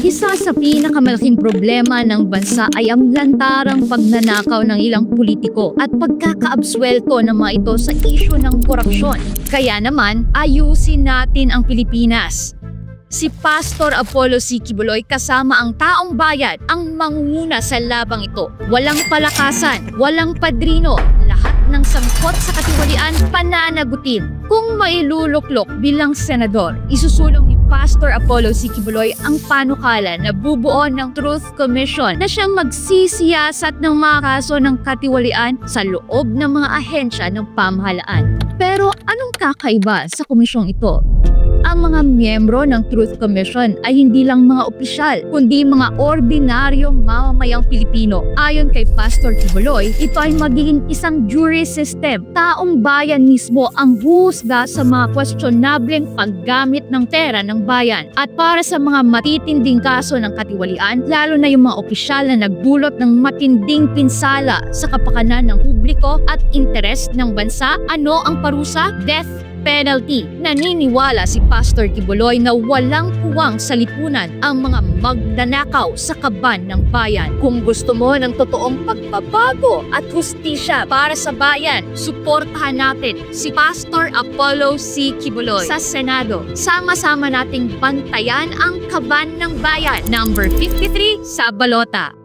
Isa sa pinakamalaking problema ng bansa ay ang lantarang pagnanakaw ng ilang politiko at pagkakaabswelto ng mga ito sa isyu ng korupsyon. Kaya naman, ayusin natin ang Pilipinas. Si Pastor Apollo C. Quiboloy kasama ang taong bayan ang mangunguna sa labang ito. Walang palakasan, walang padrino, lahat ng sangkot sa katiwalian pananagutin. Kung mailuluklok bilang senador, isusulong ni Pastor Apollo C. Quiboloy ang panukala na bubuo ng Truth Commission na siyang magsisiyasat ng mga kaso ng katiwalian sa loob ng mga ahensya ng pamahalaan. Pero anong kakaiba sa komisyong ito? Ang mga miyembro ng Truth Commission ay hindi lang mga opisyal, kundi mga ordinaryong mamamayang Pilipino. Ayon kay Pastor Quiboloy, ito ay magiging isang jury system. Taong bayan mismo ang huhusga sa mga questionableng paggamit ng pera ng bayan. At para sa mga matitinding kaso ng katiwalian, lalo na yung mga opisyal na nagdulot ng matinding pinsala sa kapakanan ng publiko at interes ng bansa, ano ang parusa? Death penalty. Naniniwala si Pastor Quiboloy na walang puwang sa lipunan ang mga magnanakaw sa kaban ng bayan. Kung gusto mo ng totoong pagbabago at hustisya para sa bayan, suportahan natin si Pastor Apollo C. Quiboloy sa Senado. Sama-sama nating bantayan ang kaban ng bayan. Number 53 sa balota.